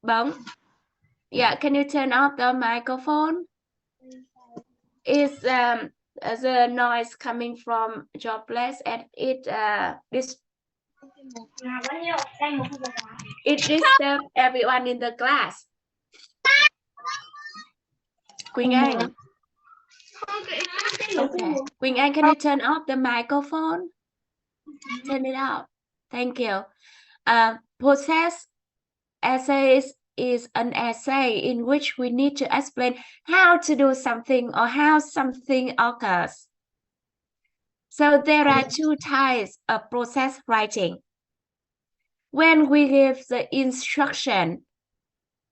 Bóng. Yeah, can you turn off the microphone? Is the noise coming from your place and it disturbs everyone in the class. Quỳnh Anh. Okay. Quỳnh Anh, can you turn off the microphone? Turn it off. Thank you. Process essays is an essay in which we need to explain how to do something or how something occurs. So there are two types of process writing. When we give the instruction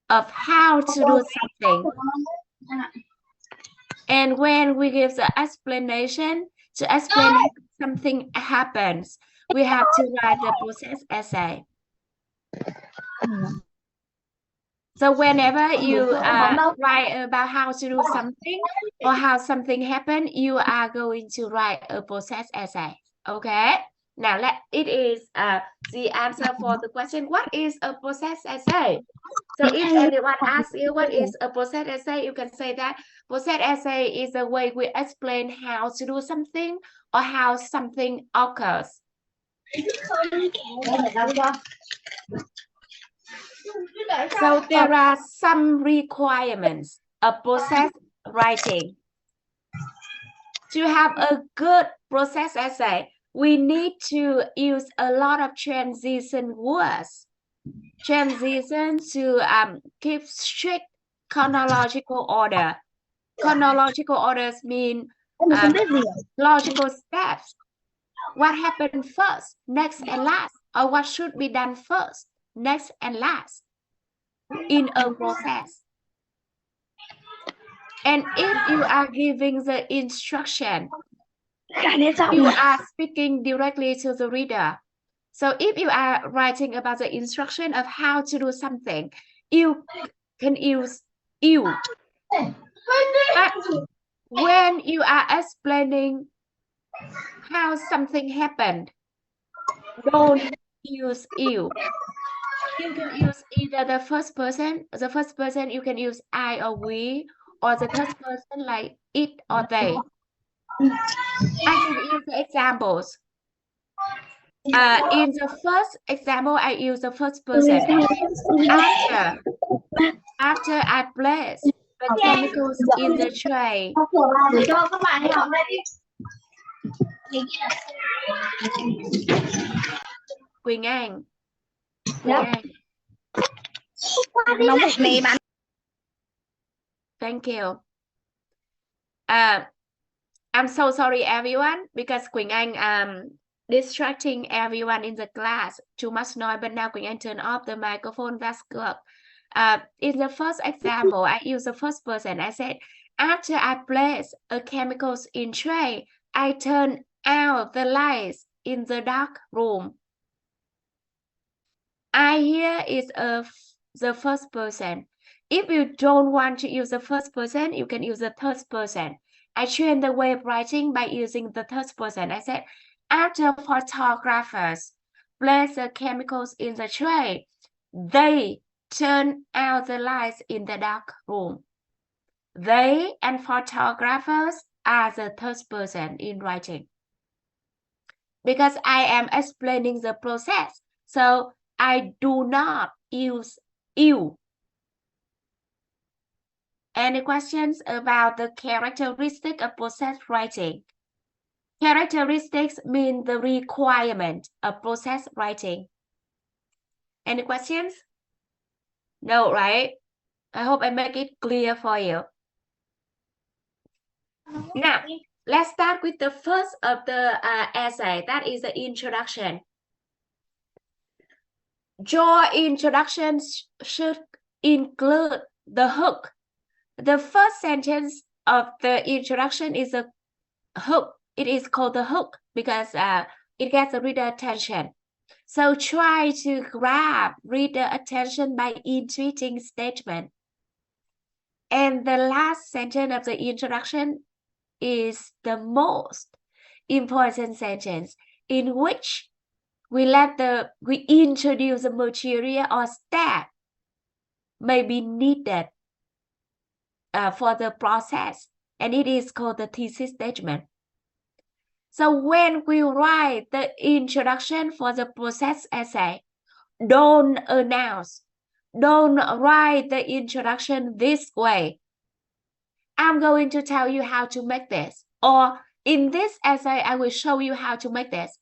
of how to do something, and when we give the explanation to explain how something happens, we have to write the process essay. So whenever you write about how to do something or how something happened, you are going to write a process essay. Okay. Now it is the answer for the question, what is a process essay? So if anyone asks you what is a process essay, you can say that process essay is the way we explain how to do something or how something occurs. So there are some requirements of process writing. To have a good process essay, we need to use a lot of transition words. Transition to keep strict chronological order. Chronological orders mean logical steps. What happened first, next, and last, or what should be done first, next, and last in a process. And if you are giving the instruction, you are speaking directly to the reader. So if you are writing about the instruction of how to do something, you can use you. But when you are explaining how something happened, don't use you. You can use either the first person you can use I or we, or the third person like it or they. I can use the examples. In the first example, I use the first person. After I place the chemicals in the tray. Quỳnh Anh. Thank you. I'm so sorry, everyone, because Quỳnh Anh distracting everyone in the class. Too much noise, but now Quỳnh Anh turn off the microphone. That's good. In the first example, I use the first person. I said, after I place a chemicals in tray, I turn out the lights in the dark room. I here is the first person. If you don't want to use the first person, you can use the third person. I trained the way of writing by using the third person. I said, after photographers place the chemicals in the tray, they turn out the lights in the dark room. They and photographers are the third person in writing. Because I am explaining the process, so I do not use you. Any questions about the characteristic of process writing? Characteristics mean the requirement of process writing. Any questions? No, right? I hope I make it clear for you. Now, let's start with the first of the essay. That is the introduction. Your introduction should include the hook. The first sentence of the introduction is a hook. It is called the hook because it gets the reader attention. So try to grab reader attention by intriguing statement. And the last sentence of the introduction is the most important sentence in which we introduce the material or step may be needed for the process, and it is called the thesis statement. So when we write the introduction for the process essay, don't write the introduction this way. I'm going to tell you how to make this, or in this essay, I will show you how to make this.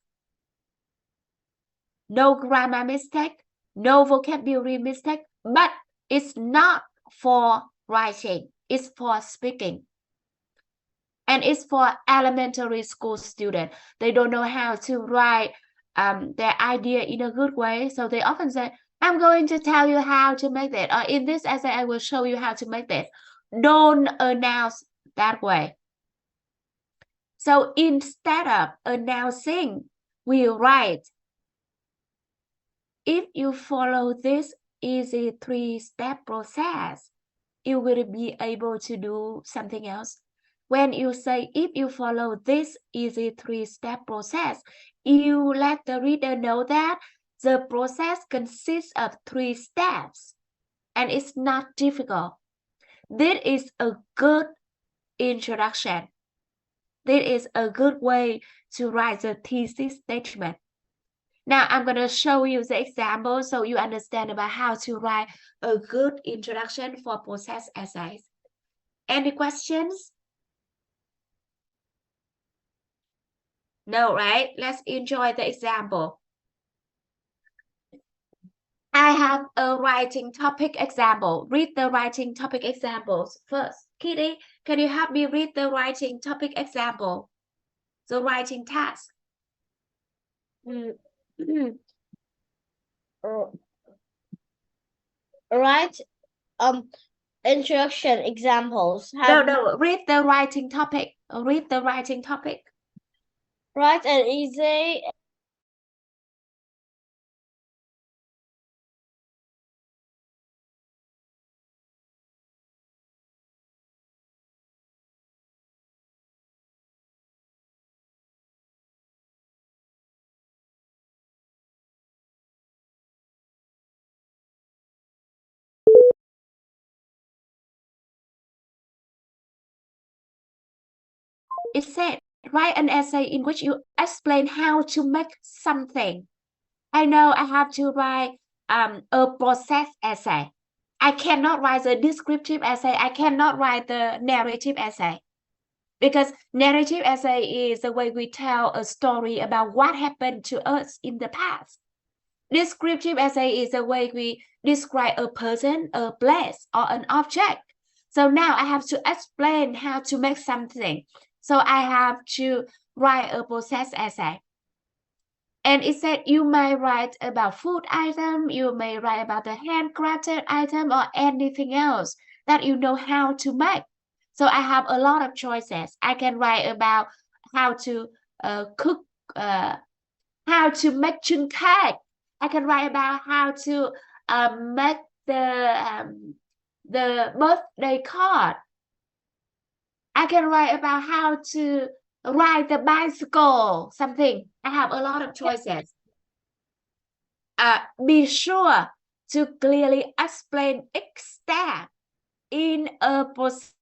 No grammar mistake, no vocabulary mistake, but it's not for writing, it's for speaking. And it's for elementary school students. They don't know how to write their idea in a good way. So they often say, I'm going to tell you how to make that. Or in this essay, I will show you how to make that. Don't announce that way. So instead of announcing, we write, if you follow this easy 3-step process, you will be able to do something else. When you say, if you follow this easy 3-step process, you let the reader know that the process consists of 3 steps and it's not difficult. This is a good introduction. This is a good way to write the thesis statement. Now I'm going to show you the example so you understand about how to write a good introduction for process essays. Any questions? No, right? Let's enjoy the example. I have a writing topic example. Read the writing topic examples first. Kitty, can you help me read the writing topic example? The writing task. Write introduction examples. No, read the writing topic. Read the writing topic. Write an easy It said, write an essay in which you explain how to make something. I know I have to write a process essay. I cannot write the descriptive essay. I cannot write the narrative essay. Because narrative essay is the way we tell a story about what happened to us in the past. Descriptive essay is the way we describe a person, a place, or an object. So now I have to explain how to make something. So I have to write a process essay. And it said you may write about food item, you may write about the handcrafted item or anything else that you know how to make. So I have a lot of choices. I can write about how to cook, how to make chun cake. I can write about how to make the birthday card. I can write about how to ride the bicycle, something. I have a lot of choices. Be sure to clearly explain each step in a process.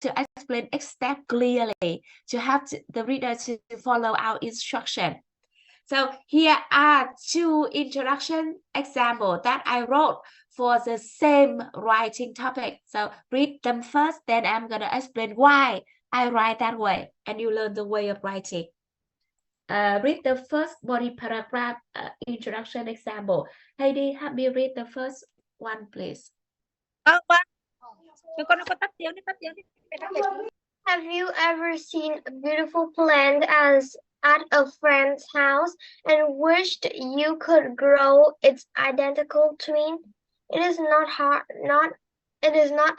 To explain each step clearly, to help the reader to follow our instruction. So here are 2 introduction examples that I wrote for the same writing topic. So read them first, then I'm going to explain why I write that way, and you learn the way of writing. Read the first body paragraph introduction example. Heidi, help me read the first one, please. Have you ever seen a beautiful plant at a friend's house and wished you could grow its identical twin? It is not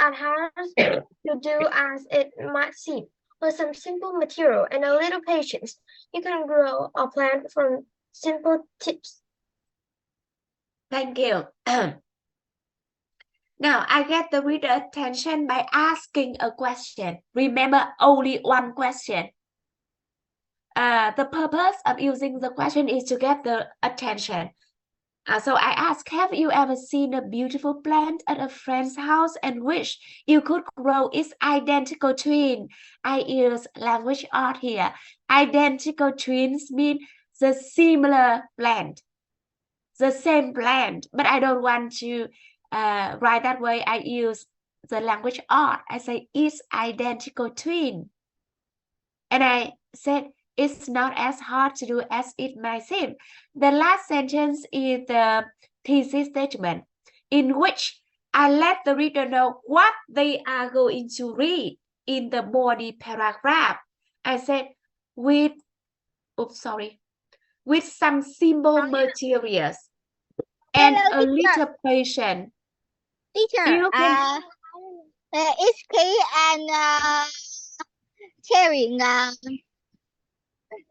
as hard to do as it might seem. With some simple material and a little patience, you can grow a plant from simple tips. Thank you. Now, I get the reader attention by asking a question. Remember, only one question. The purpose of using the question is to get the attention. So I ask, have you ever seen a beautiful plant at a friend's house and wish you could grow its identical twin? I use language art here. Identical twins mean the similar plant, the same plant, but I don't want to write that way. I use the language art. I say it's identical twin. And I said, it's not as hard to do as it might seem. The last sentence is the thesis statement, in which I let the reader know what they are going to read in the body paragraph. I said, with some simple materials and Hello, a little patience. Teacher, You can... it's Kay and Cherry.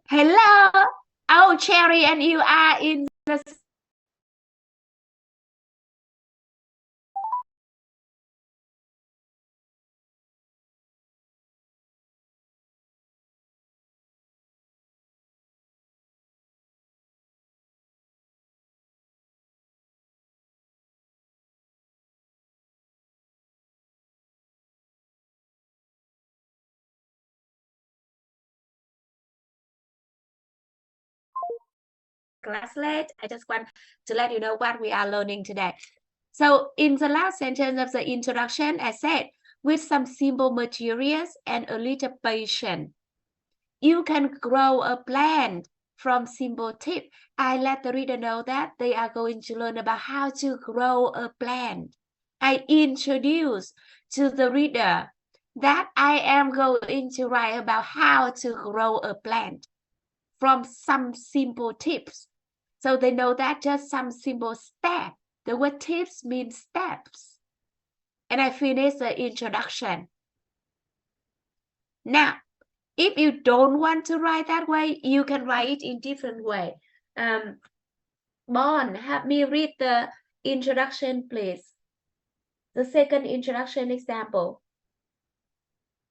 Hello. Oh, Cherry, and you are in the... class late. I just want to let you know what we are learning today. So in the last sentence of the introduction, I said, with some simple materials and a little patience, you can grow a plant from simple tips. I let the reader know that they are going to learn about how to grow a plant. I introduce to the reader that I am going to write about how to grow a plant from some simple tips. So they know that just some simple steps. The word tips means steps. And I finish the introduction. Now, if you don't want to write that way, you can write it in different way. Bon, have me read the introduction, please. The second introduction example.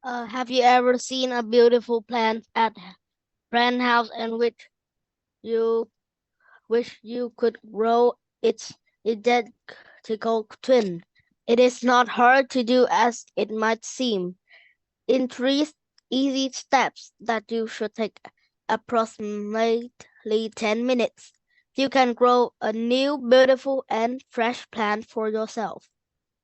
Have you ever seen a beautiful plant at a friend's house and wish you could grow its identical twin? It is not hard to do as it might seem. In 3 easy steps that you should take approximately 10 minutes, you can grow a new, beautiful, and fresh plant for yourself.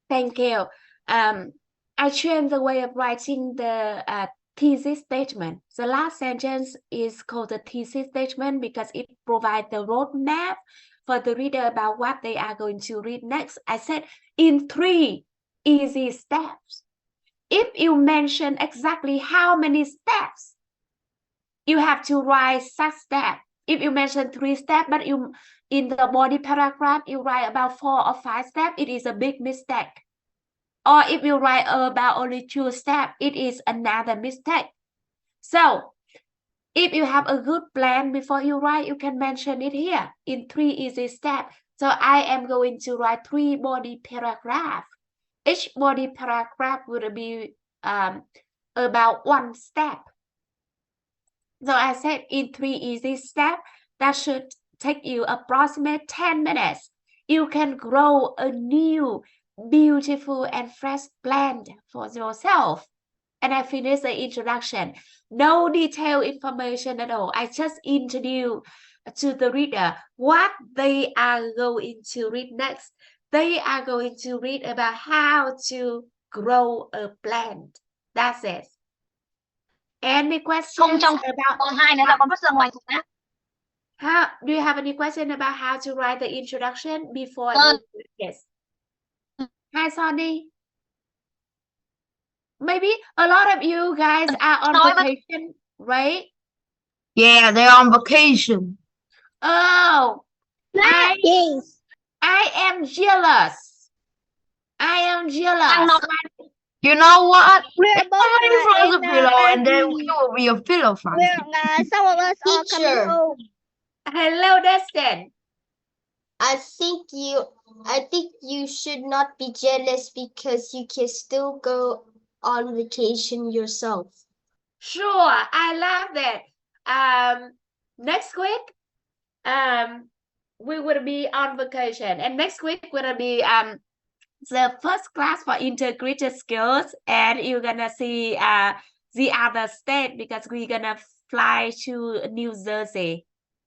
Thank you. I changed the way of writing the thesis statement. The last sentence is called the thesis statement because it provides the roadmap for the reader about what they are going to read next. I said in 3 easy steps. If you mention exactly how many steps, you have to write such steps. If you mention 3 steps, but you in the body paragraph, you write about 4 or 5 steps, it is a big mistake. Or if you write about only 2 steps, it is another mistake. So, if you have a good plan before you write, you can mention it here in 3 easy steps. So I am going to write 3 body paragraphs. Each body paragraph will be about 1 step. So I said in 3 easy steps, that should take you approximately 10 minutes. You can grow a new, beautiful and fresh plant for yourself. And I finished the introduction. No detailed information at all. I just introduce to the reader what they are going to read next. They are going to read about how to grow a plant. That's it. Any questions about how? Do you have any question about how to write the introduction before? Yes. Hi, Sonny. Maybe a lot of you guys are on vacation, right? Yeah, they're on vacation. Oh, Yes. I am jealous. I am jealous. You know what? We're Put both in front of the in, pillow, and then we will be a pillow fight. some of us are coming Teacher. home. Hello, Destin. I think you should not be jealous because you can still go on vacation yourself. Sure, I love that. Next week, we will be on vacation, and next week will be the first class for integrated skills, and you're gonna see the other state because we're gonna fly to New Jersey.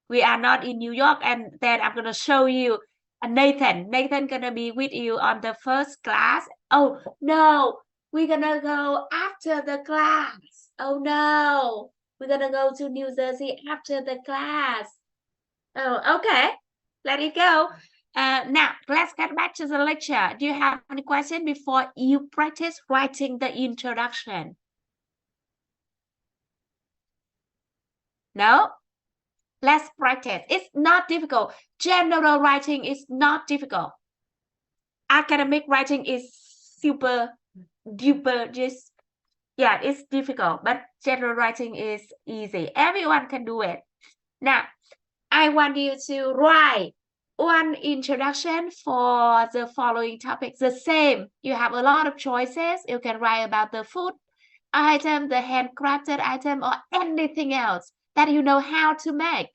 We are not in New York, and then I'm gonna show you Nathan. Nathan gonna be with you on the first class. Oh no, we're gonna go after the class. Oh no, we're gonna go to New Jersey after the class. Oh, okay, let it go. Now, let's get back to the lecture. Do you have any question before you practice writing the introduction? No? Let's practice. It's not difficult. General writing is not difficult. Academic writing is super duper just, yeah, it's difficult, but general writing is easy. Everyone can do it. Now, I want you to write one introduction for the following topics. The same, you have a lot of choices. You can write about the food item, the handcrafted item, or anything else that you know how to make.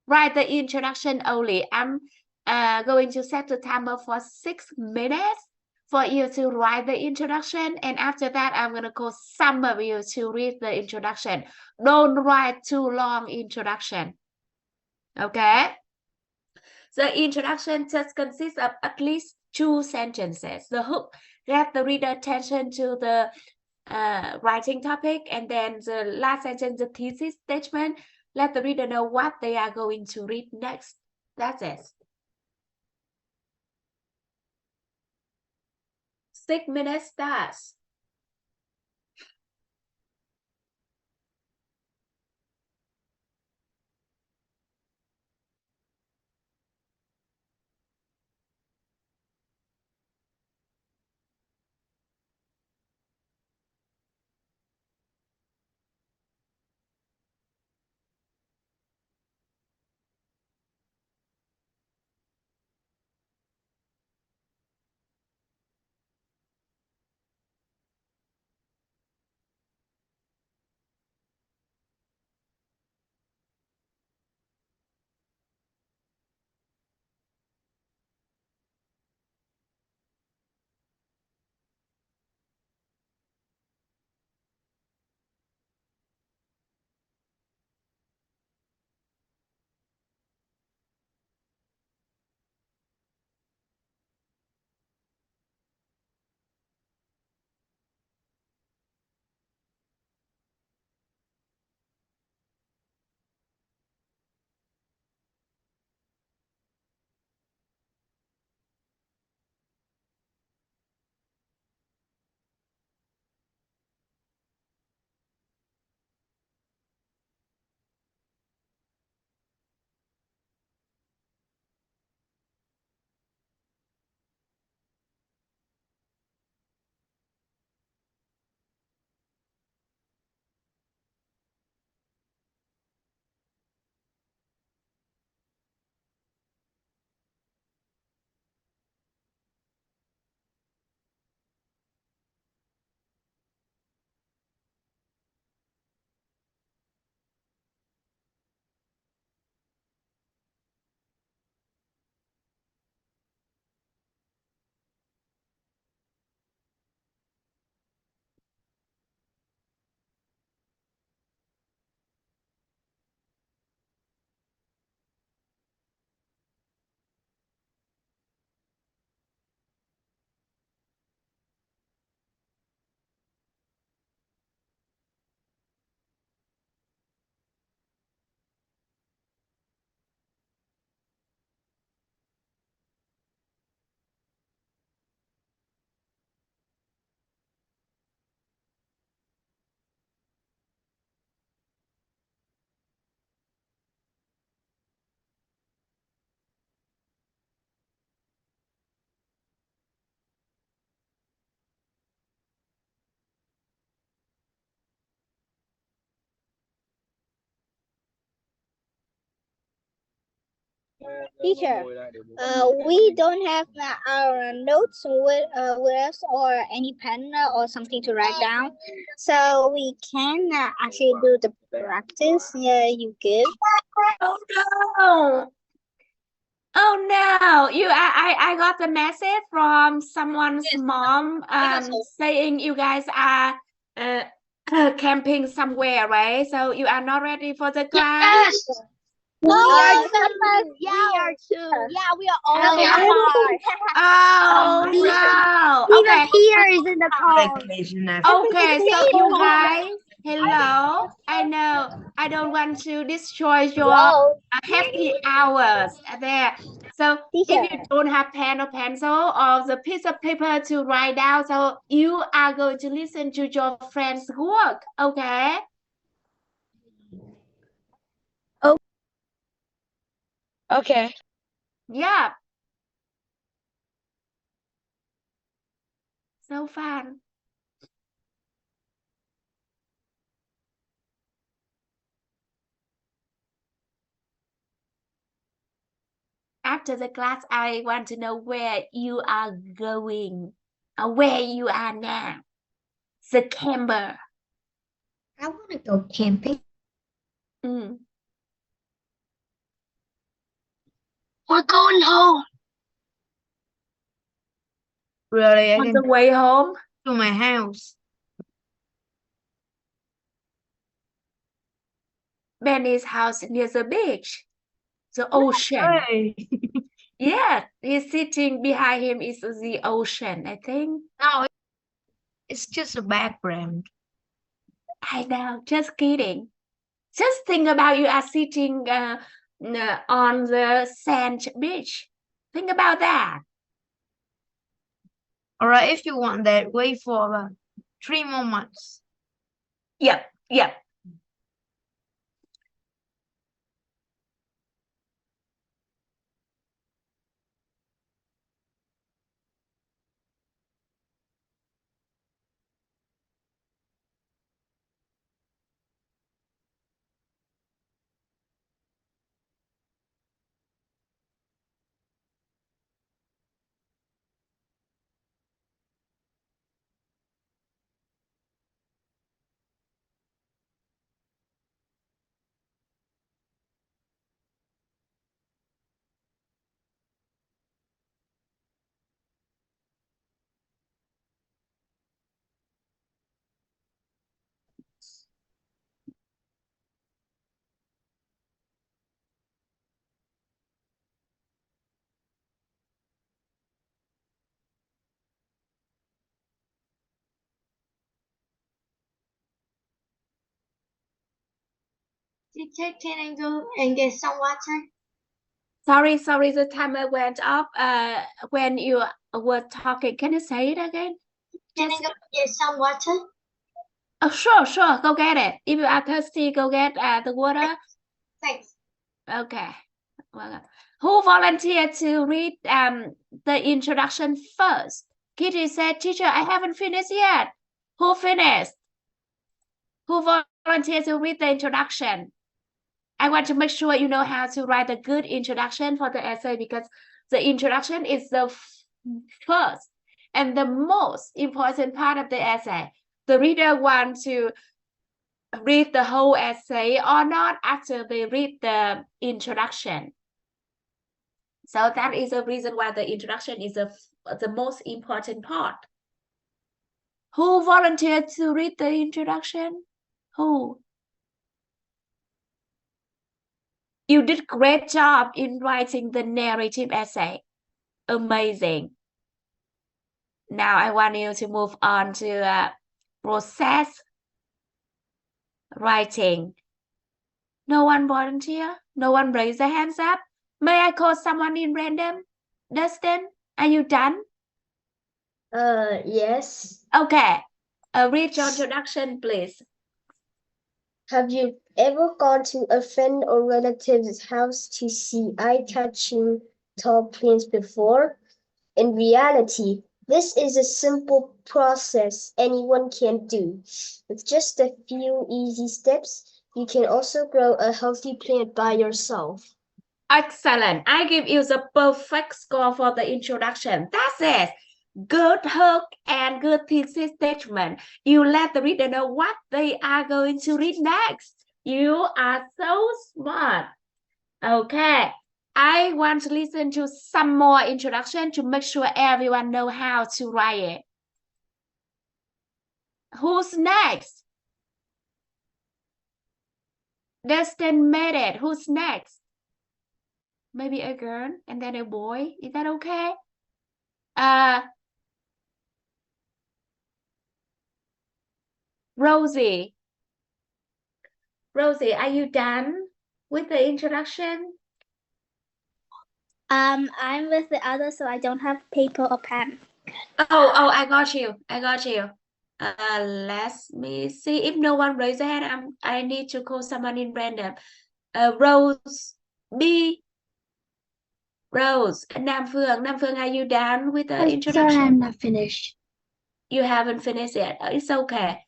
Write the introduction only. I'm going to set the timer for 6 minutes for you to write the introduction, and after that I'm going to call some of you to read the introduction. Don't write too long introduction. Okay, the introduction just consists of at least 2 sentences. The hook get the reader attention to the writing topic, and then the last sentence, the thesis statement, let the reader know what they are going to read next. That's it. 6 minutes starts. Teacher, we don't have our notes with us or any pen or something to write down, so we can actually do the practice you give. Oh no! Oh no! I got the message from someone's mom saying you guys are camping somewhere, right? So you are not ready for the class? No, we are too. Yeah, we are all in the car. Oh no! Okay. Here is in the car. Vacation Okay, so you guys, hello. I know I don't want to destroy your happy hours there. So if you don't have pen or pencil or the piece of paper to write down, so you are going to listen to your friend's work, okay? Okay. Yeah. So fun. After the class, I want to know where you are going, or where you are now. The camper. I want to go camping. Mm. We're going home. Really? I On can the way home, to my house. Benny's house near the beach, the ocean. Hey. Yeah, he's sitting behind him is the ocean, I think. No, it's just a background. I know, just kidding. Just think about you are sitting on the sand beach. Think about that. All right, if you want that, wait for 3 more months. Yep, yep. Teacher, can I go and get some water? Sorry, the timer went off. When you were talking, can you say it again? Can I go get some water? Oh, sure, go get it. If you are thirsty, go get the water. Thanks. Okay. Well, who volunteered to read the introduction first? Kitty said, teacher, I haven't finished yet. Who finished? Who volunteered to read the introduction? I want to make sure you know how to write a good introduction for the essay because the introduction is the first and the most important part of the essay. The reader wants to read the whole essay or not after they read the introduction. So that is the reason why the introduction is the most important part. Who volunteered to read the introduction? Who? You did great job in writing the narrative essay. Amazing. Now I want you to move on to process writing. No one volunteer? No one raise their hands up? May I call someone in random? Dustin, are you done? Yes. Okay. Read your introduction, please. Have you ever gone to a friend or relative's house to see eye-catching tall plants before? In reality, this is a simple process anyone can do. With just a few easy steps, you can also grow a healthy plant by yourself. Excellent. I give you the perfect score for the introduction. That's it. Good hook and good thesis statement. You let the reader know what they are going to read next. You are so smart. Okay. I want to listen to some more introduction to make sure everyone know how to write it. Who's next? Destin made it. Who's next? Maybe a girl and then a boy. Is that okay? Rosie. Rosie, are you done with the introduction? I'm with the others, so I don't have paper or pen. Oh, I got you. Let me see. If no one raises their hand, I need to call someone in random. Rose B. Rose. Nam Phương, are you done with the introduction? Sorry, I'm not finished. You haven't finished yet. It's okay.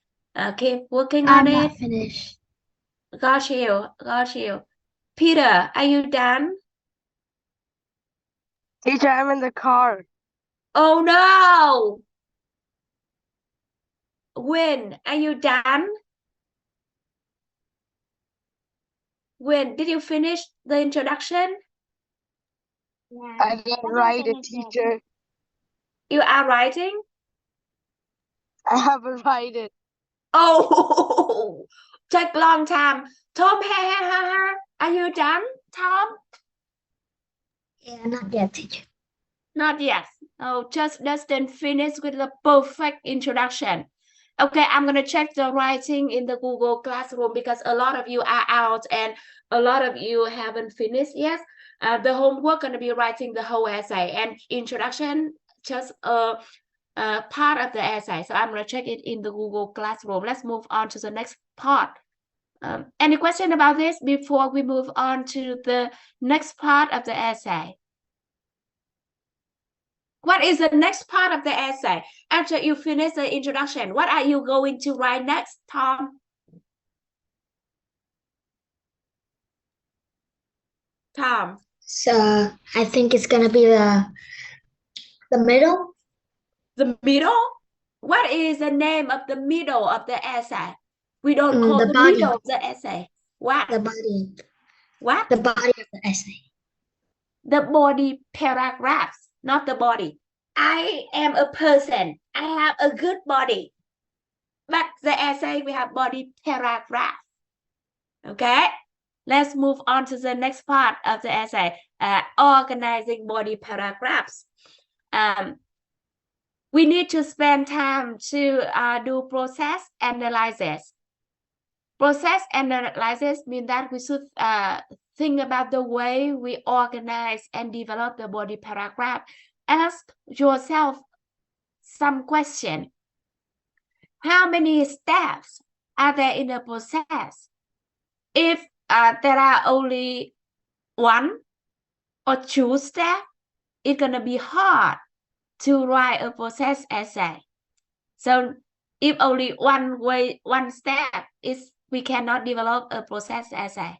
Keep working on I'm it. not finished. Got you. Peter, are you done? Teacher, I'm in the car. Oh no! When are you done? When did you finish the introduction? I didn't write it, teacher. You are writing? I haven't write it. Oh, take long time. Tom, are you done, Tom? Yeah, not yet, teacher. Not yet. Oh, just Dustin finished with the perfect introduction. Okay, I'm gonna check the writing in the Google Classroom because a lot of you are out and a lot of you haven't finished yet. The homework gonna be writing the whole essay and introduction just a part of the essay. So I'm gonna check it in the Google Classroom. Let's move on to the next part. Any question about this before we move on to the next part of the essay? What is the next part of the essay? After you finish the introduction, what are you going to write next, Tom? Tom. So I think it's gonna be the middle. The middle? What is the name of the middle of the essay? We don't call the the body. middle of the essay. What? The body. What? The body of the essay. The body paragraphs, not the body. I am a person. I have a good body. But the essay, we have body paragraph. Okay? Let's move on to the next part of the essay, organizing body paragraphs. We need to spend time to do process analysis. Process analysis means that we should think about the way we organize and develop the body paragraph. Ask yourself some question. How many steps are there in the process? If there are only 1 or 2 steps, it's gonna be hard to write a process essay. So if only one step is, we cannot develop a process essay.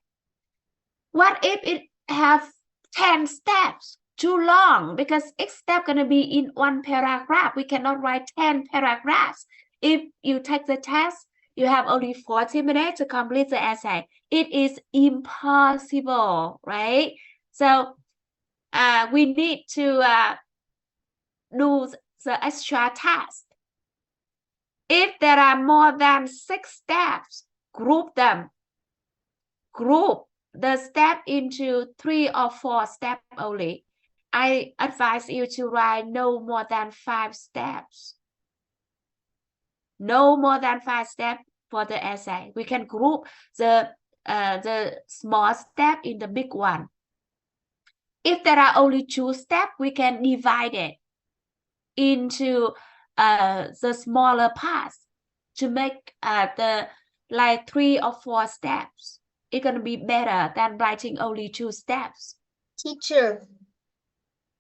What if it have 10 steps? Too long, because each step gonna be in 1 paragraph. We cannot write 10 paragraphs. If you take the test, you have only 40 minutes to complete the essay. It is impossible, right? So we need to do the extra task. If there are more than 6 steps, group them. Group the step into 3 or 4 steps only. I advise you to write no more than 5 steps. No more than 5 steps for the essay. We can group the small step in the big one. If there are only 2 steps, we can divide it into the smaller parts to make the like 3 or 4 steps. It's gonna be better than writing only 2 steps. Teacher,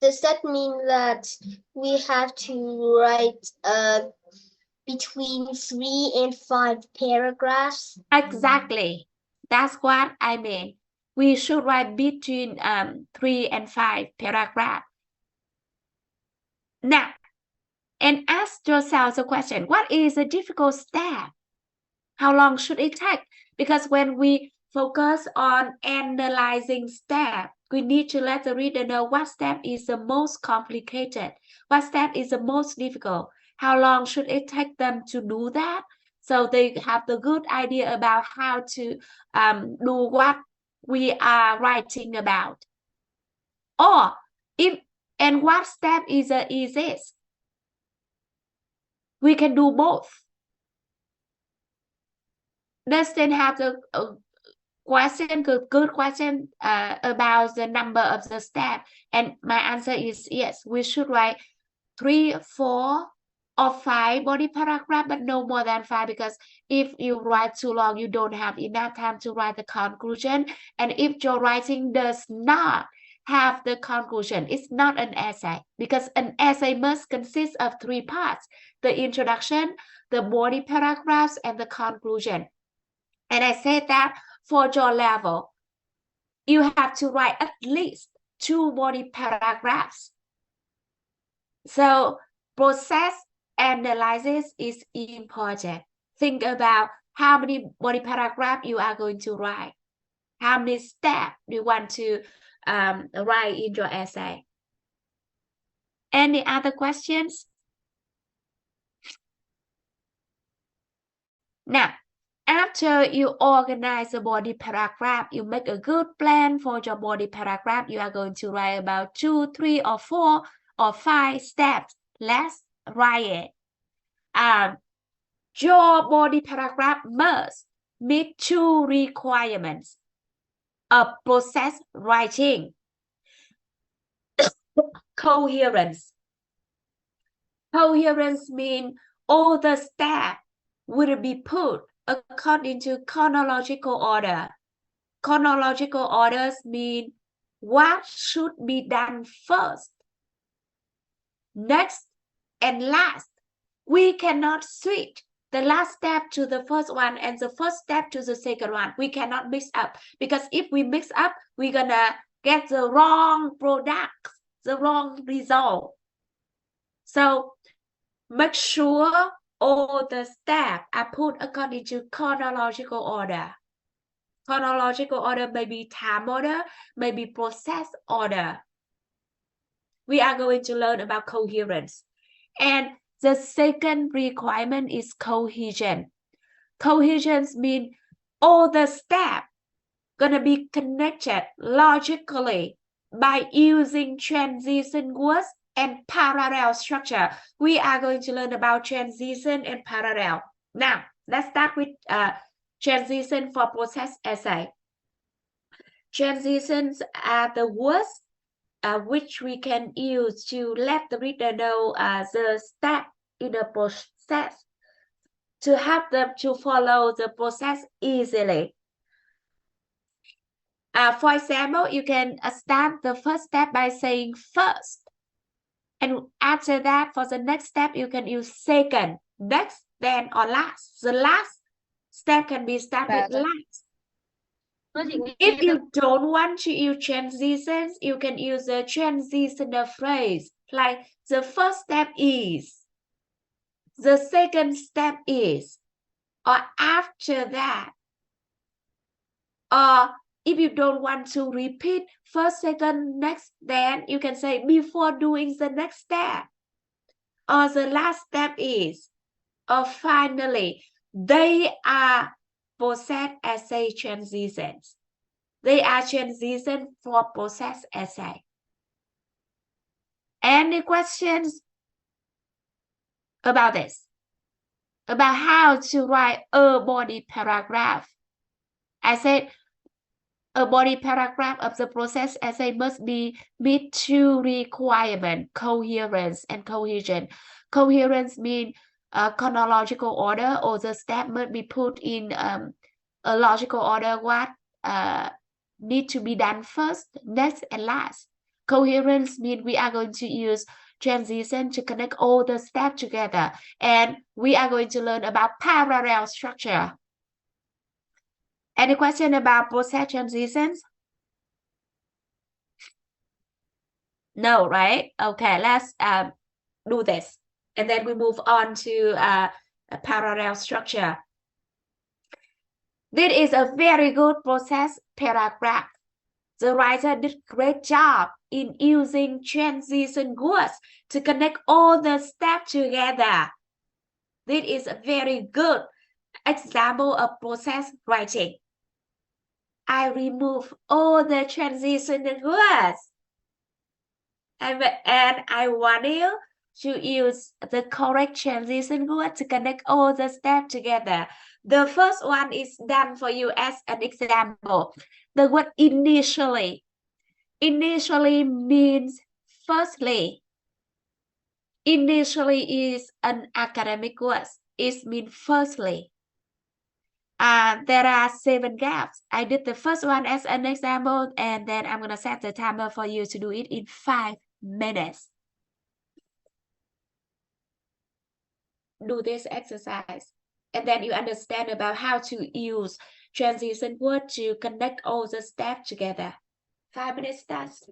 does that mean that we have to write between 3 and 5 paragraphs? Exactly. That's what I mean. we should write between 3 and 5 paragraphs. Now, and ask yourself the question, what is a difficult step? How long should it take? Because when we focus on analyzing step, we need to let the reader know what step is the most complicated, what step is the most difficult, how long should it take them to do that, so they have the good idea about how to do what we are writing about. Or if and what step is the easiest? We can do both. Dustin have the question, good question about the number of the steps, and my answer is yes. We should write 3, 4, or 5 body paragraph, but no more than 5, because if you write too long, you don't have enough time to write the conclusion. And if your writing does not have the conclusion, it's not an essay, because an essay must consist of 3 parts: the introduction, the body paragraphs, and the conclusion. And I said that for your level, you have to write at least 2 body paragraphs. So process analysis is important. Think about how many body paragraphs you are going to write. How many steps you want to write in your essay. Any other questions? Now, after you organize the body paragraph, you make a good plan for your body paragraph. You are going to write about 2, 3, or 4, or 5 steps. Let's write it. Your body paragraph must meet 2 requirements of process writing. Coherence. Coherence means all the steps will be put according to chronological order. Chronological orders mean what should be done first, next, and last. We cannot switch the last step to the first one and the first step to the second one. We cannot mix up, because if we mix up, we're gonna get the wrong product, the wrong result. So make sure all the steps are put according to chronological order. Chronological order may be time order, may be process order. We are going to learn about coherence. And the second requirement is cohesion. Cohesion means all the steps gonna be connected logically by using transition words and parallel structure. We are going to learn about transition and parallel. Now, let's start with transition for process essay. Transitions are the words which we can use to let the reader know the step in the process, to help them to follow the process easily. For example, you can start the first step by saying first. And after that, for the next step, you can use second, next, then, or last. The last step can be started with last. If you don't want to use transitions, you can use a transitional phrase, like the first step is, the second step is, or after that. Or if you don't want to repeat first, second, next, then you can say before doing the next step, or the last step is, or finally. They are process essay transitions. They are transitions for process essay. Any questions about this? About how to write a body paragraph? I said a body paragraph of the process essay must meet 2 requirements: coherence and cohesion. Coherence means chronological order, or the step must be put in a logical order, what need to be done first, next, and last. Coherence means we are going to use transition to connect all the steps together, and we are going to learn about parallel structure. Any question about process transitions? No, right? Okay, let's do this. And then we move on to a parallel structure. This is a very good process paragraph. The writer did a great job in using transition words to connect all the steps together. This is a very good example of process writing. I remove all the transition words. And I want you to use the correct transition word to connect all the steps together. The first one is done for you as an example. The word initially. Initially means firstly. Initially is an academic word. It means firstly. There are 7 gaps. I did the first one as an example, and then I'm going to set the timer for you to do it in 5 minutes. Do this exercise, and then you understand about how to use transition word to connect all the steps together. 5 minutes starts.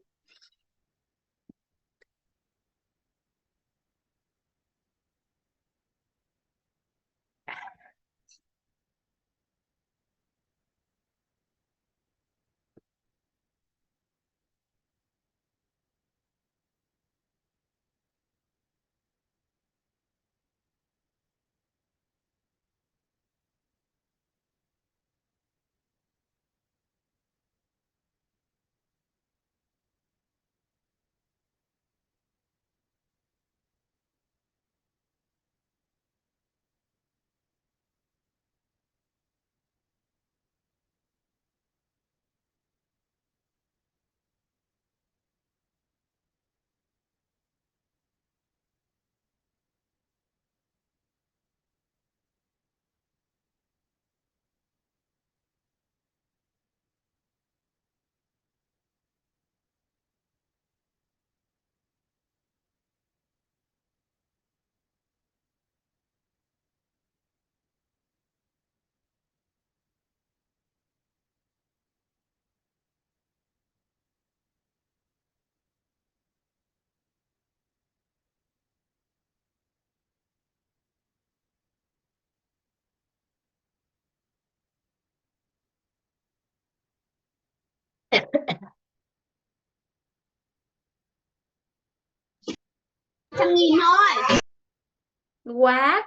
What?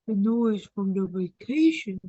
The noise from the vacation.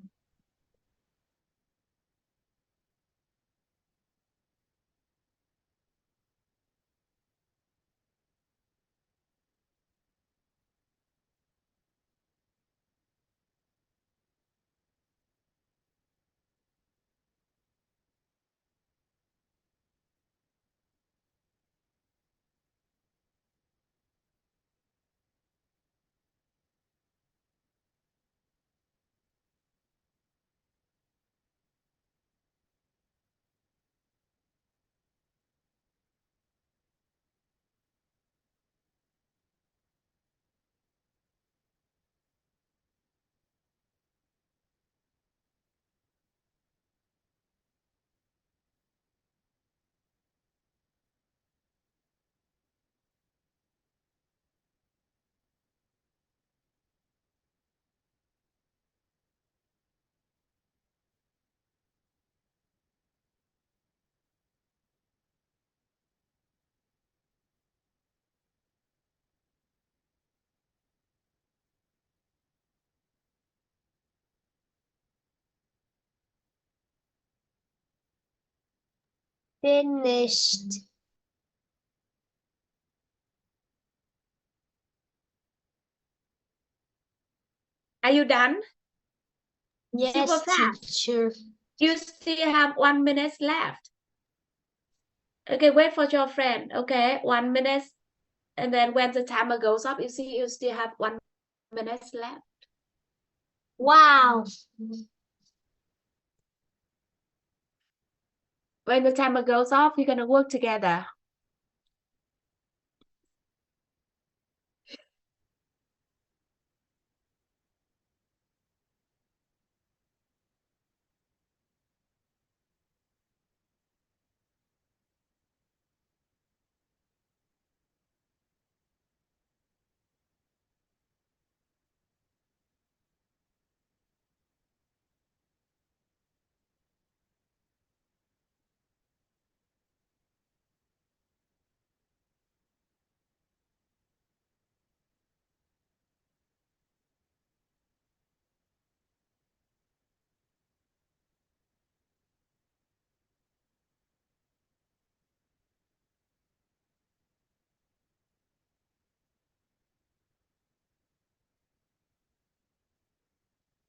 Finished. Are you done? Yes, Super fast. teacher. You still have 1 minute left. Okay, wait for your friend. Okay, 1 minute. And then when the timer goes up, you see you still have 1 minute left. Wow. When the timer goes off, you're going to work together.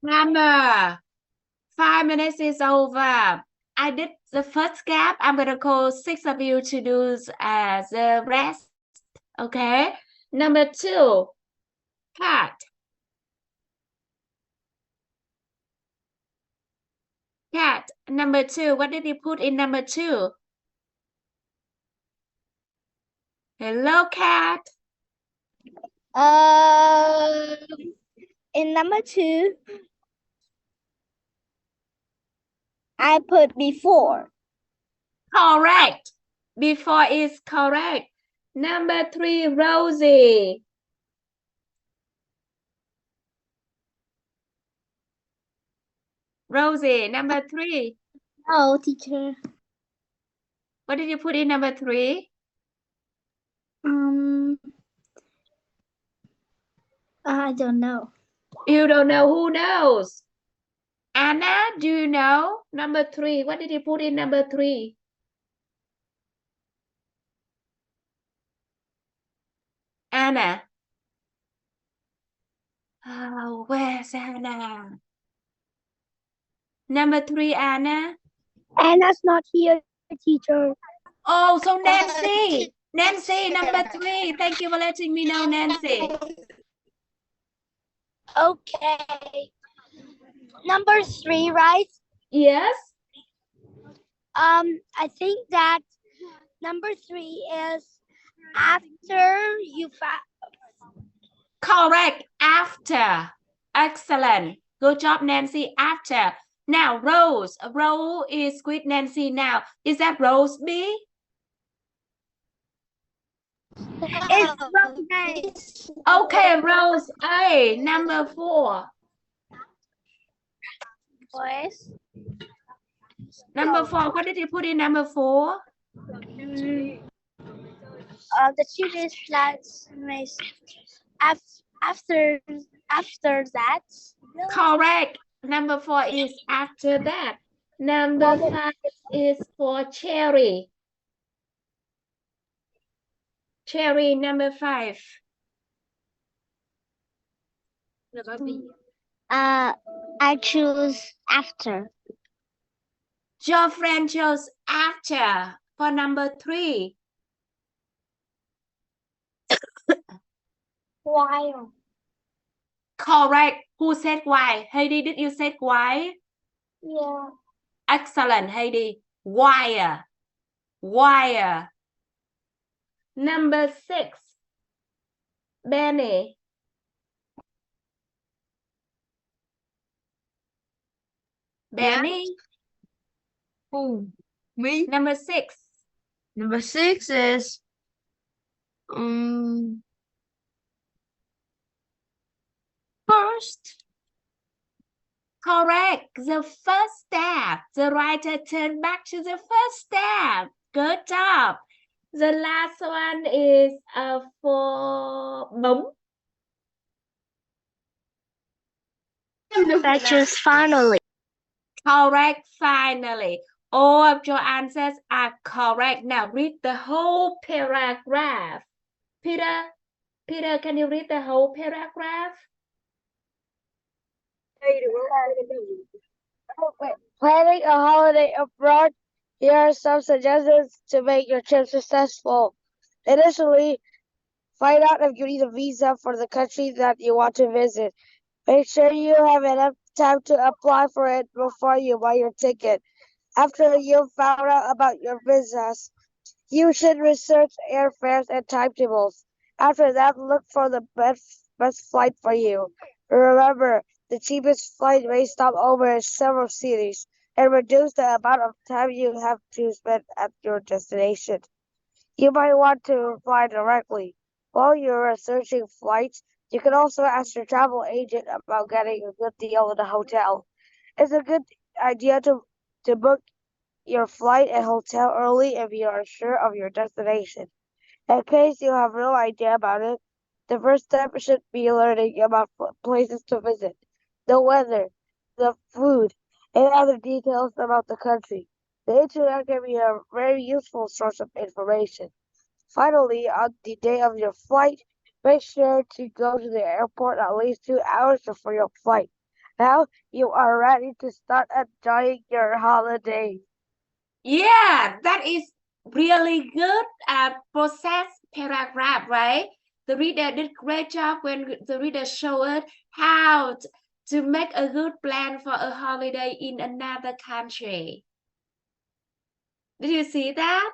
Hammer. 5 minutes is over. I did the first gap. I'm gonna call 6 of you to do the rest. Okay. Number 2. Cat. Cat. Number 2. What did you put in number 2? Hello, cat. In number 2, I put before. Correct. Before is correct. Number 3, Rosie. Rosie, number 3. No, teacher. What did you put in number 3? I don't know. You don't know. Who knows? Anna, do you know? Number 3. What did you put in number 3? Anna. Oh, where's Anna? Number 3, Anna. Anna's not here, teacher. Oh, so Nancy. Nancy, number 3. Thank you for letting me know, Nancy. Okay. Number 3, right? Yes? I think that number 3 is after you Correct. After. Excellent. Good job, Nancy. After. Now, Rose. Rose is with Nancy now. Is that Rose B? It's Rose. Okay, Rose A. Number 4. Boys. Number 4. What did you put in number 4? The student classmates after that. Correct. Number 4 is after that. Number 5 is for Cherry. Cherry, number 5. I choose after. Your friend chose after for number 3. While. Correct. Who said why? Heidi, did you say why? Yeah. Excellent, Heidi. Wire. Wire. Number 6. Benny. Benny. Who? Me? Number 6. Number 6 is first. Correct. The first step. The writer turned back to the first step. Good job. The last one is for bóng. I choose finally. Correct, finally. All of your answers are correct. Now read the whole paragraph. Peter, can you read the whole paragraph? Planning a holiday abroad. Here are some suggestions to make your trip successful. Initially, find out if you need a visa for the country that you want to visit. Make sure you have enough time to apply for it before you buy your ticket. After you've found out about your visas, you should research airfares and timetables. After that, look for the best flight for you. Remember, the cheapest flight may stop over in several cities and reduce the amount of time you have to spend at your destination. You might want to fly directly. While you're researching flights, you can also ask your travel agent about getting a good deal in a hotel. It's a good idea to book your flight and hotel early if you are sure of your destination. In case you have no idea about it, the first step should be learning about places to visit, the weather, the food, and other details about the country. The internet can be a very useful source of information. Finally, on the day of your flight, make sure to go to the airport at least 2 hours before your flight. Now you are ready to start enjoying your holiday. Yeah, that is really good process paragraph, right? The reader did great job when the reader showed how to make a good plan for a holiday in another country. Did you see that?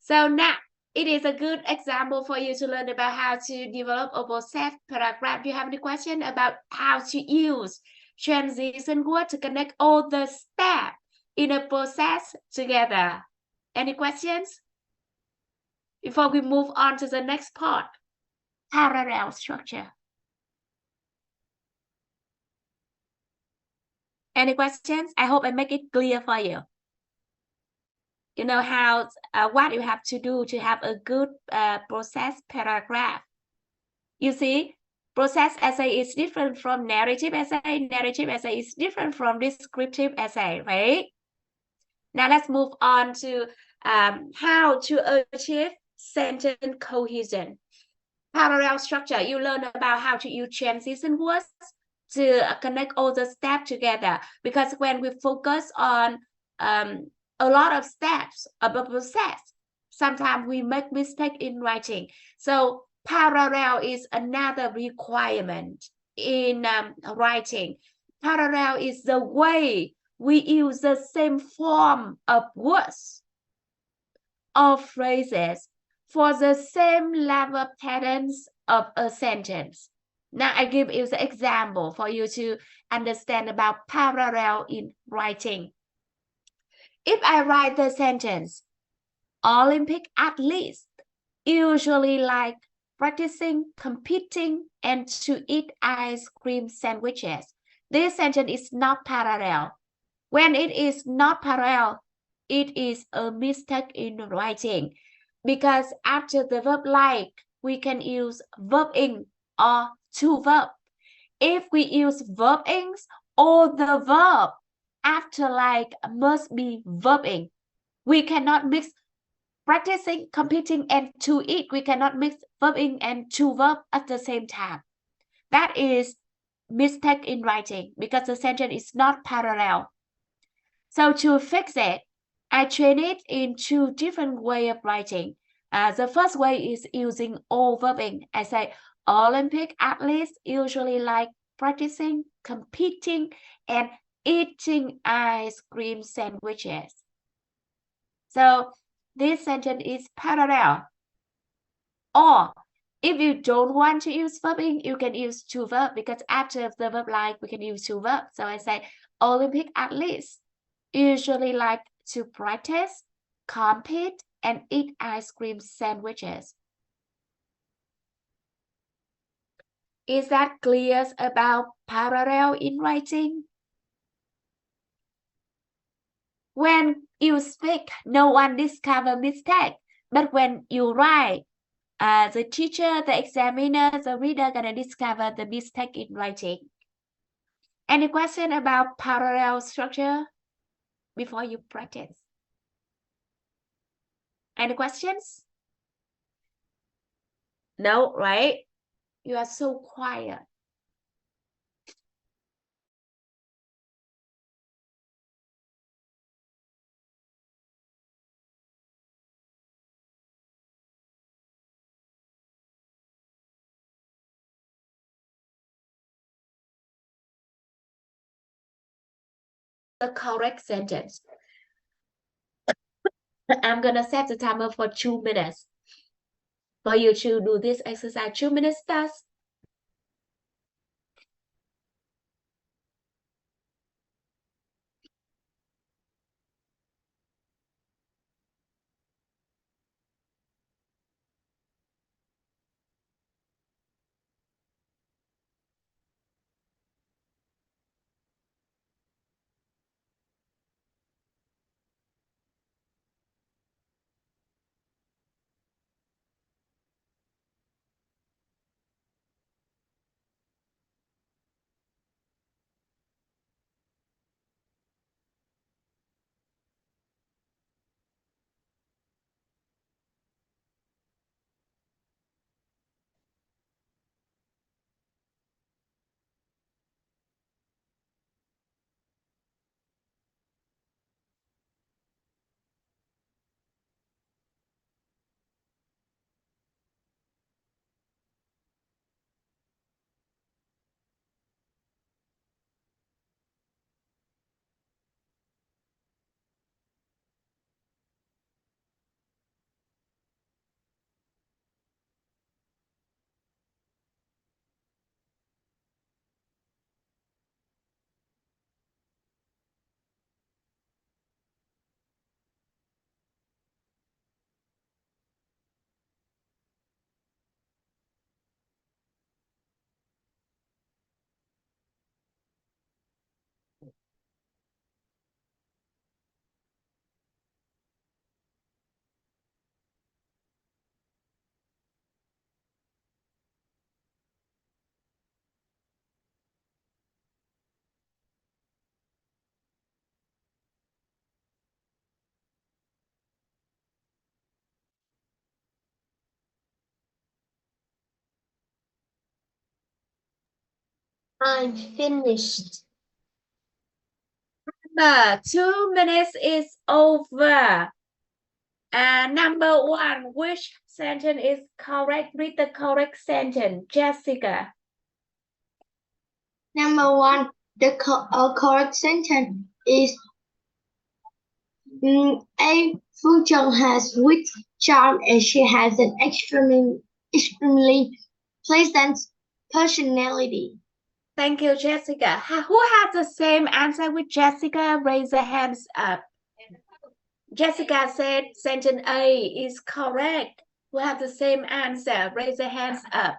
So now it is a good example for you to learn about how to develop a process paragraph. Do you have any question about how to use transition word to connect all the steps in a process together? Any questions? Before we move on to the next part, parallel structure. Any questions? I hope I make it clear for you. You know how what you have to do to have a good process paragraph. You see, process essay is different from narrative essay. Narrative essay is different from descriptive essay, right? Now let's move on to how to achieve sentence cohesion. Parallel structure, you learn about how to use transition words to connect all the steps together. Because when we focus on a lot of steps of a process, sometimes we make mistake in writing. So parallel is another requirement in writing. Parallel is the way we use the same form of words or phrases for the same level patterns of a sentence. Now I give you the example for you to understand about parallel in writing. If I write the sentence, Olympic athletes usually like practicing, competing, and to eat ice cream sandwiches. This sentence is not parallel. When it is not parallel, it is a mistake in writing. Because after the verb like, we can use verb ing or to verb. If we use verb ings, all the verb after like must be verb ing. We cannot mix practicing, competing, and to eat. We cannot mix verb ing and to verb at the same time. That is mistake in writing because the sentence is not parallel. So to fix it, I train it in two different ways of writing. The first way is using all verbing. I say Olympic athletes usually like practicing, competing, and eating ice cream sandwiches. So this sentence is parallel. Or if you don't want to use verbing, you can use to verb because after the verb like, we can use to verb. So I say Olympic athletes usually like to practice, compete, and eat ice cream sandwiches. Is that clear about parallel in writing? When you speak, no one discovers mistake. But when you write, the teacher, the examiner, the reader gonna discover the mistake in writing. Any question about parallel structure before you practice? Any questions? No, right? You are so quiet. The correct sentence. I'm gonna set the timer for 2 minutes for you to do this exercise. 2 minutes starts. I'm finished. 2 minutes is over. Number 1, which sentence is correct? Read the correct sentence, Jessica. Number 1, the correct sentence is a Fucheng has wit, charm, and she has an extremely pleasant personality. Thank you, Jessica. Who has the same answer with Jessica? Raise the hands up. Jessica said sentence A is correct. Who have the same answer? Raise the hands up.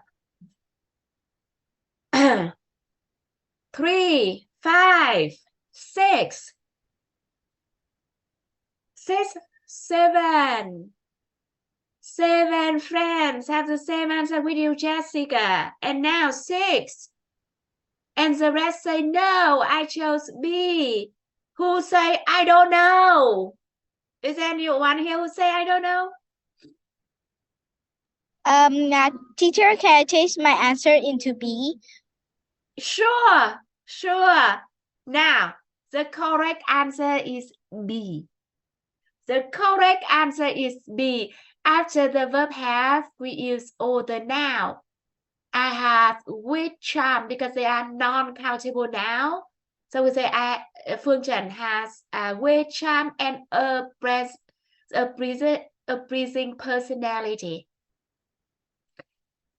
3, 5, 6, 7. 7 friends have the same answer with you, Jessica. And now 6. And the rest say no, I chose B. Who say I don't know? Is there anyone here who say I don't know? Teacher, can I change my answer into B? Sure. Now, the correct answer is B. The correct answer is B. After the verb have, we use all the noun. I have wit, charm, because they are non-countable noun. So we say Phương Trần has a wit, charm, and a pleasing personality.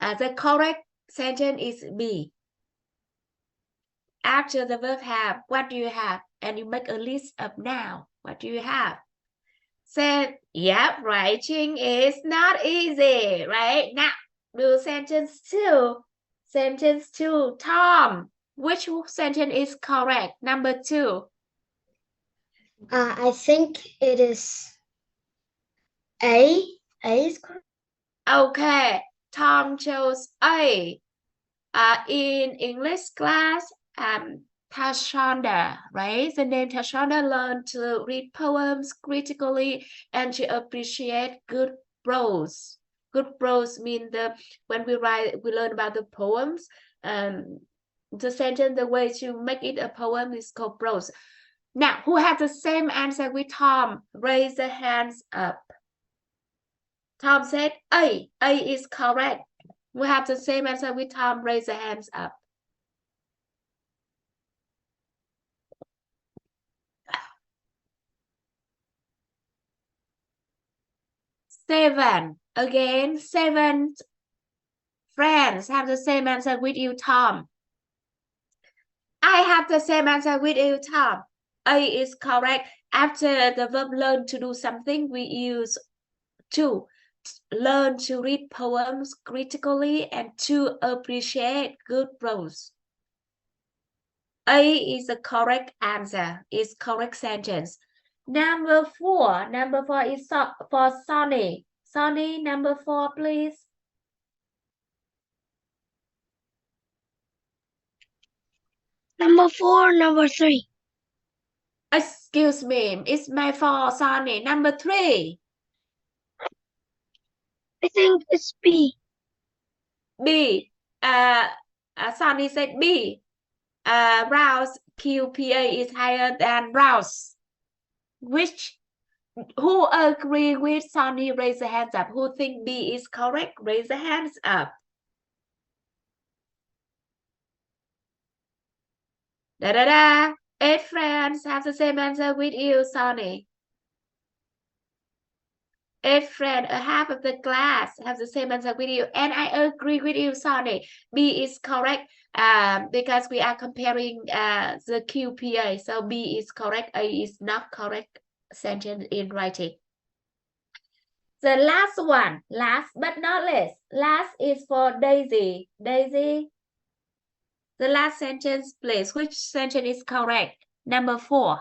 The correct sentence is B. After the verb have, what do you have? And you make a list of noun. What do you have? Said, yep, writing is not easy, right? Now, do sentence 2. Sentence 2, Tom. Which sentence is correct? Number 2. I think it is A. A is correct. Okay, Tom chose A. In English class, Tashonda, right? The name Tashonda learned to read poems critically and to appreciate good prose. Good prose means when we learn about the poems. The sentence, the way to make it a poem is called prose. Now, who has the same answer with Tom? Raise the hands up. Tom said A. A is correct. We have the same answer with Tom. Raise the hands up. 7. Again, 7 friends have the same answer with you, Tom. I have the same answer with you, Tom. A is correct. After the verb learn to do something, we use to learn to read poems critically and to appreciate good prose. A is the correct answer. Is correct sentence. Number 4. Number 4 is for Sonny. Sonny, number 4, please. Number 4, number 3. Excuse me, it's my fault, Sonny. Number 3. I think it's B. B. Sonny said B. Rouse QPA is higher than Rouse. Who agree with Sonny? Raise the hands up. Who think B is correct? Raise the hands up. Da da da. 8 friends have the same answer with you, Sonny. 8 friends, a half of the class have the same answer with you, and I agree with you, Sonny. B is correct because we are comparing the QPA, so B is correct. A is not correct sentence in writing. The last one, last but not least, last is for Daisy. Daisy, the last sentence, please. Which sentence is correct? Number 4.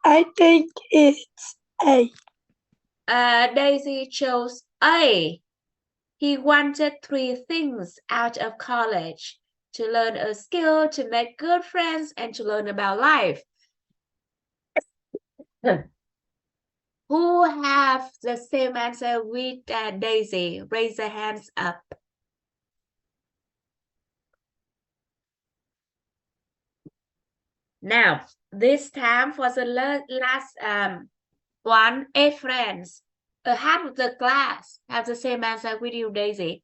I think it's A. Daisy chose A. He wanted 3 things out of college: to learn a skill, to make good friends, and to learn about life. Who have the same answer with Daisy? Raise their hands up. Now, this time for the last one, 8 friends. Half of the class have the same answer with you, Daisy.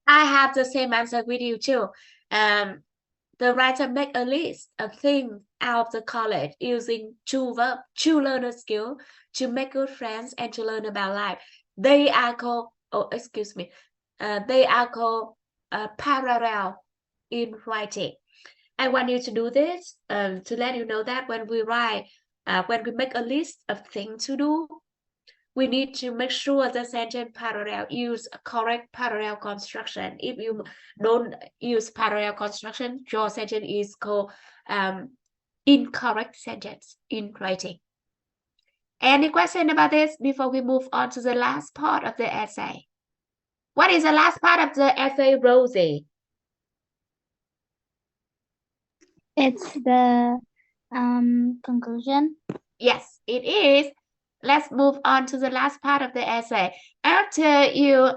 I have the same answer with you too. The writer make a list of things out of the college using 2 verbs to learn a skill, to make good friends, and to learn about life. They are called, they are called parallel in writing. I want you to do this to let you know that when we write, when we make a list of things to do, we need to make sure the sentence parallel use correct parallel construction. If you don't use parallel construction, your sentence is called incorrect sentence in writing. Any question about this before we move on to the last part of the essay? What is the last part of the essay, Rosie? It's the conclusion. Yes, it is. Let's move on to the last part of the essay. After you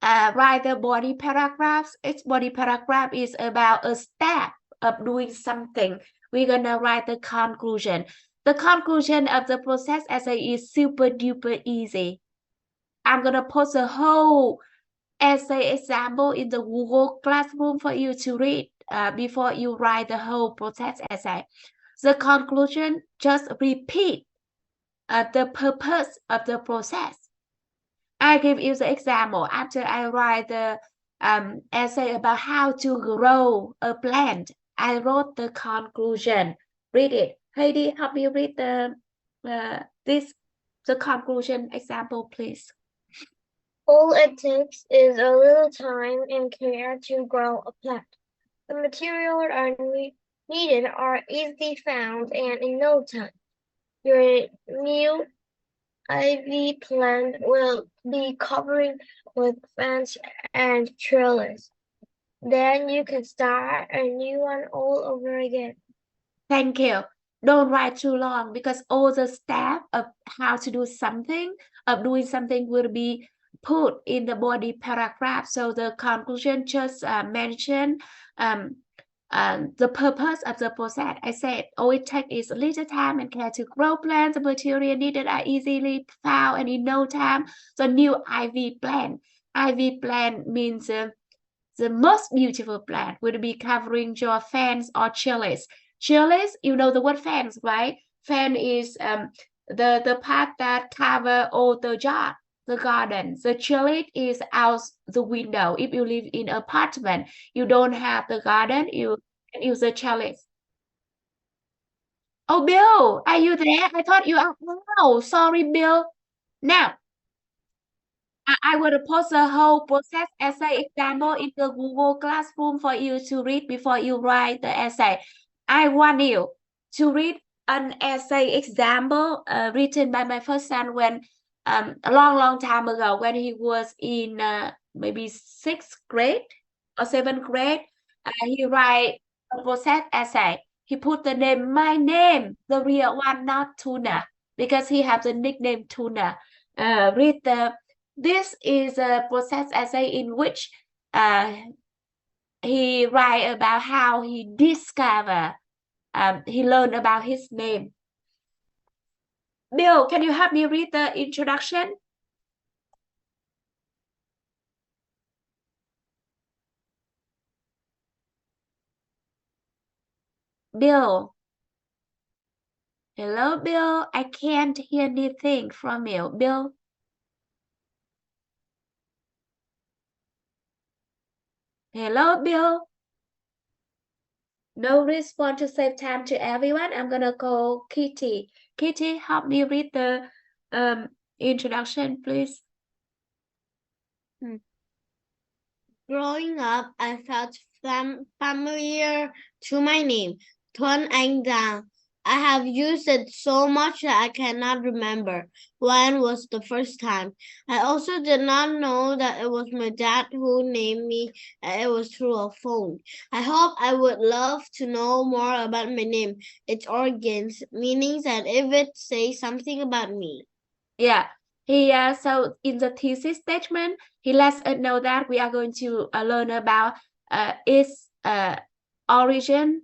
write the body paragraphs, each body paragraph is about a step of doing something. We're gonna write the conclusion. The conclusion of the process essay is super duper easy. I'm gonna post the whole essay example in the Google Classroom for you to read before you write the whole process essay. The conclusion just repeat the purpose of the process. I give you the example after I write the essay about how to grow a plant. I wrote the conclusion. Read it. Heidi, help me read the conclusion example, please. All it takes is a little time and care to grow a plant. The materials needed are easily found, and in no time, your new ivy plant will be covered with fence and trellis. Then you can start a new one all over again. Thank you. Don't write too long because all the steps of how to do something, of doing something will be put in the body paragraph. So the conclusion just mention the purpose of the process. I said all it takes is a little time and care to grow plants. The material needed are easily found and in no time. The new ivy plant. Ivy plant means the most beautiful plant will be covering your fence or trellis. Trellis, you know the word fence, right? Fence is the part that cover all the yard, the garden. The trellis is out the window. If you live in an apartment, you don't have the garden, you can use the trellis. Oh, Bill, are you there? I thought you are. Oh, sorry, Bill. Now, I will post the whole process essay example in the Google Classroom for you to read before you write the essay. I want you to read an essay example written by my first son when a long time ago when he was in maybe 6th grade or 7th grade. He write a process essay. He put the name, my name, the real one, not Tuna, because he has the nickname Tuna. Read this is a process essay in which he write about how he discovered, he learned about his name. Bill, can you help me read the introduction? Bill. Hello, Bill. I can't hear anything from you. Bill. Hello, Bill. No response to save time to everyone. I'm gonna call Kitty. Kitty, help me read the introduction, please. Growing up, I felt familiar to my name, Tuấn Anh Giang. I have used it so much that I cannot remember when was the first time. I also did not know that it was my dad who named me and it was through a phone. I hope I would love to know more about my name, its origins, meanings, and if it says something about me. Yeah, so in the thesis statement, he lets us know that we are going to learn about its origin,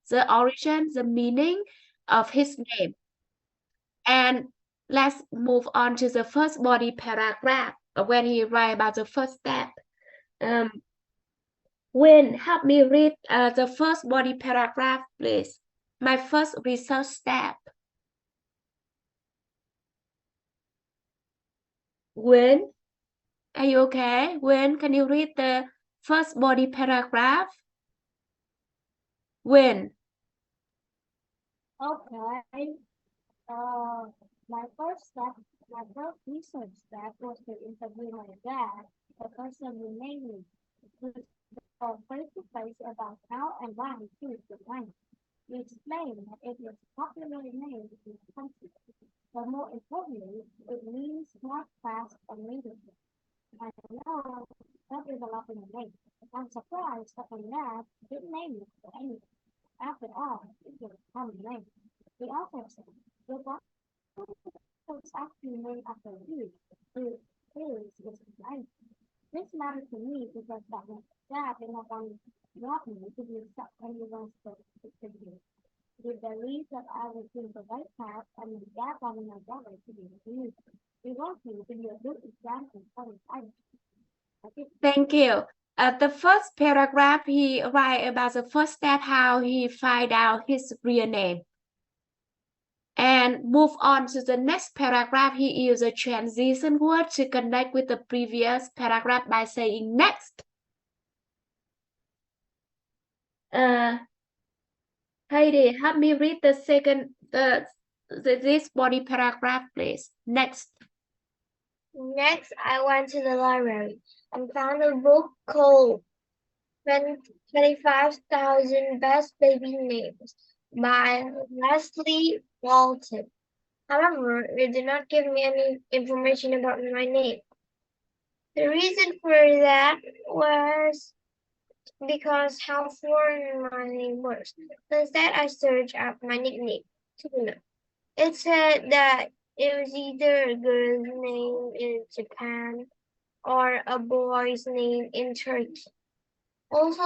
the meaning of his name. And let's move on to the first body paragraph when he write about the first step. Wayne, help me read the first body paragraph, please. My first research step. Wayne, are you okay? Wayne, can you read the first body paragraph? Wayne. Okay. My first research step was to interview my dad, the person who named me, to talk face to face about how and why he chose the name. He explained that it was a popular name in the country, but more importantly, it means smart, fast, and leadership. I know that developing a name. I'm surprised that my dad didn't name me for anything. After all, it was a common name. The author said, the was actually named after you, who is life. This matters to me because that my dad did not want me to be accept anyone's opinion. He believed that I was doing the right path and my dad wanted my brother to be a leader. He wants me to be a good example for his life. Thank you. The first paragraph, he write about the first step, how he find out his real name. And move on to the next paragraph, he used a transition word to connect with the previous paragraph by saying next. Heidi, help me read the second, this body paragraph, please. Next. Next, I went to the library and found a book called 25,000 Best Baby Names by Leslie Walton. However, it did not give me any information about my name. The reason for that was because how foreign my name was. Instead, I searched up my nickname, Tuna. It said that it was either a girl's name in Japan or a boy's name in Turkey. Also,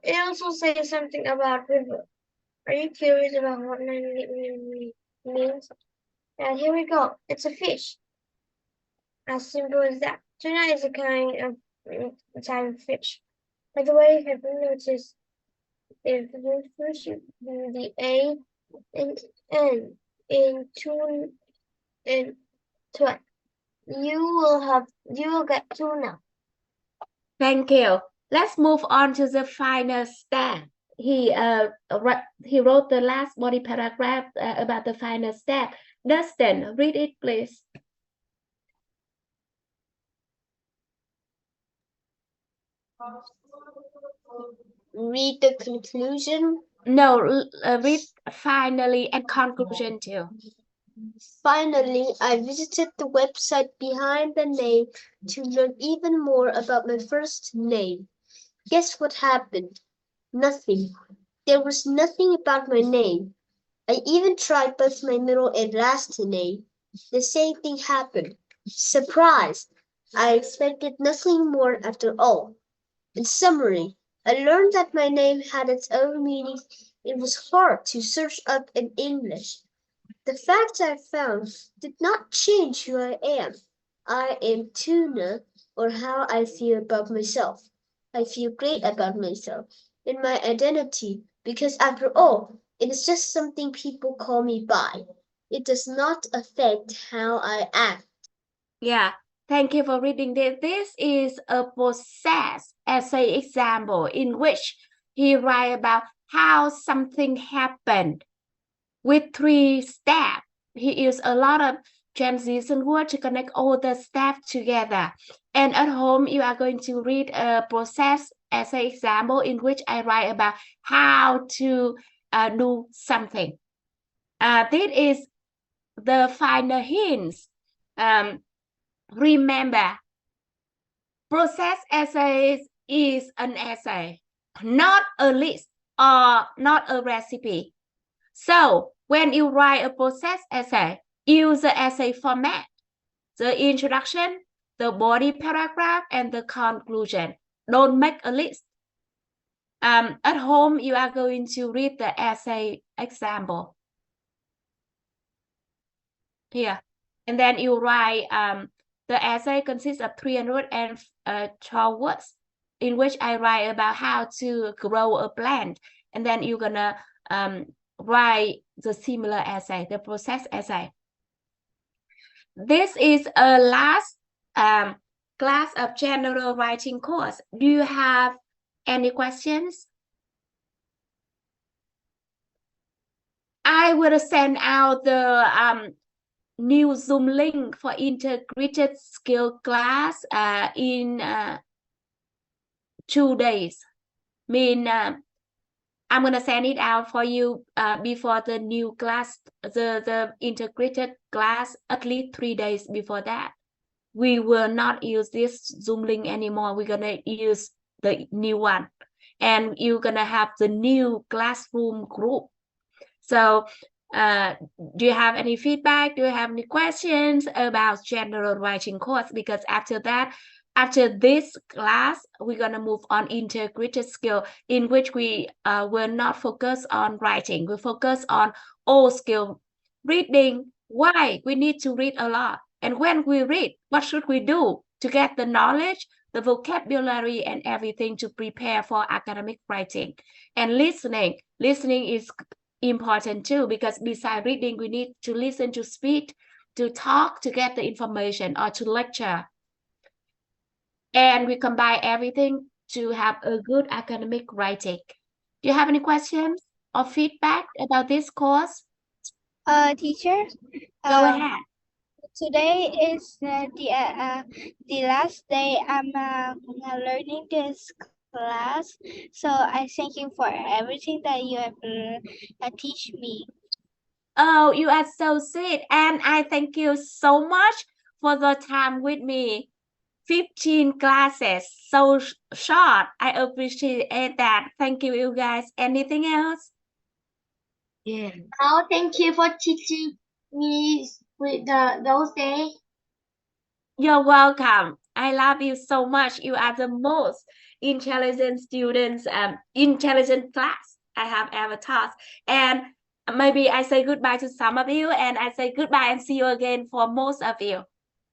it also says something about river. Are you curious about what my nickname means? And here we go. It's a fish. As simple as that. Tuna is a kind of type of fish. By the way, have you noticed if you push the A and N in tune in tuna, you will get tuna. Thank you. Let's move on to the final step. He wrote the last body paragraph about the final step. Dustin, read it, please. Read the conclusion. No, read finally and conclusion too. Finally, I visited the website behind the name to learn even more about my first name. Guess what happened? Nothing. There was nothing about my name. I even tried both my middle and last name. The same thing happened. Surprise! I expected nothing more after all. In summary, I learned that my name had its own meaning. It was hard to search up in English. The facts I found did not change who I am. I am Tuna, or how I feel about myself. I feel great about myself and my identity because after all, it is just something people call me by. It does not affect how I act. Yeah, thank you for reading this. This is a process essay example in which he write about how something happened with 3 steps. He used a lot of transition word to connect all the steps together. And at home, you are going to read a process essay example in which I write about how to do something. This is the final hints. Remember, process essays is an essay, not a list or not a recipe. So when you write a process essay, use the essay format, the introduction, the body paragraph, and the conclusion. Don't make a list. At home, you are going to read the essay example here, and then you write. The essay consists of 312 words, in which I write about how to grow a plant, and then you're gonna write the similar essay, the process essay. This is a last class of general writing course. Do you have any questions? I will send out the new Zoom link for integrated skill class in 2 days. I'm gonna send it out for you before the new class, the integrated class, at least 3 days before that. We will not use this Zoom link anymore. We're gonna use the new one, and you're gonna have the new classroom group. So do you have any feedback? Do you have any questions about general writing course? Because after that, after this class, we're gonna move on integrated skill, in which we will not focus on writing. We focus on all skill. Reading. Why? We need to read a lot. And when we read, what should we do to get the knowledge, the vocabulary, and everything to prepare for academic writing? And listening. Listening is important too, because besides reading, we need to listen, to speak, to talk, to get the information, or to lecture. And we combine everything to have a good academic writing. Do you have any questions or feedback about this course? Teacher, Go ahead. today is the last day I'm learning this class. So I thank you for everything that you have teach me. Oh, you are so sweet. And I thank you so much for the time with me. 15 classes, so short. I appreciate that. Thank you, you guys. Anything else? Yeah. Oh, thank you for teaching me with those days. You're welcome. I love you so much. You are the most intelligent students, intelligent class I have ever taught. And maybe I say goodbye to some of you, and I say goodbye and see you again for most of you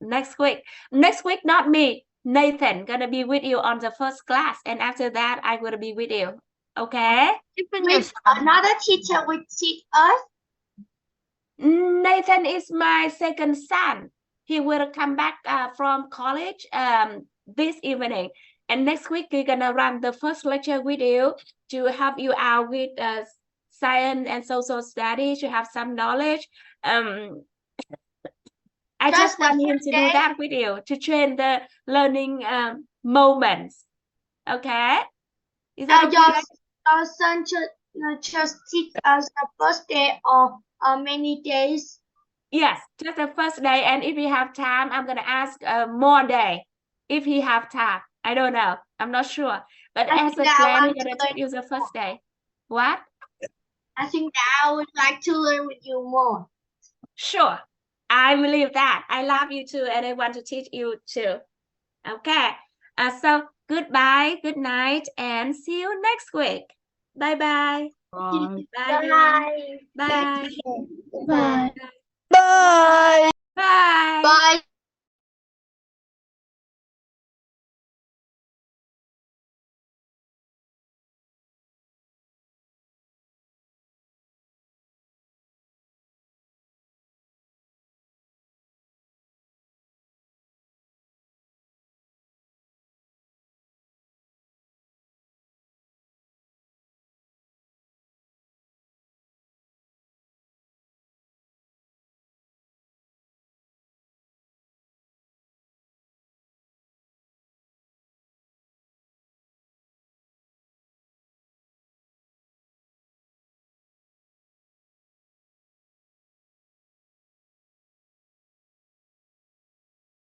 next week. Next week, not me, Nathan, gonna be with you on the first class, and after that, I will be with you. Okay? With another teacher will teach us. Nathan is my second son. He will come back from college this evening. And next week, we're gonna run the first lecture with you to help you out with science and social studies, to have some knowledge. I just want him to do that with you, to train the learning moments. Okay? Is that okay? Your son just teach us the first day or many days? Yes, just the first day. And if you have time, I'm gonna ask more day. If he have time, I don't know. I'm not sure. But as a plan, we're gonna teach you the first day. What? I think that I would like to learn with you more. Sure. I believe that. I love you too, and I want to teach you too. Okay. So goodbye, good night, and see you next week. Bye-bye. Bye. Bye. Bye. Bye. Bye. Bye. Bye. Bye.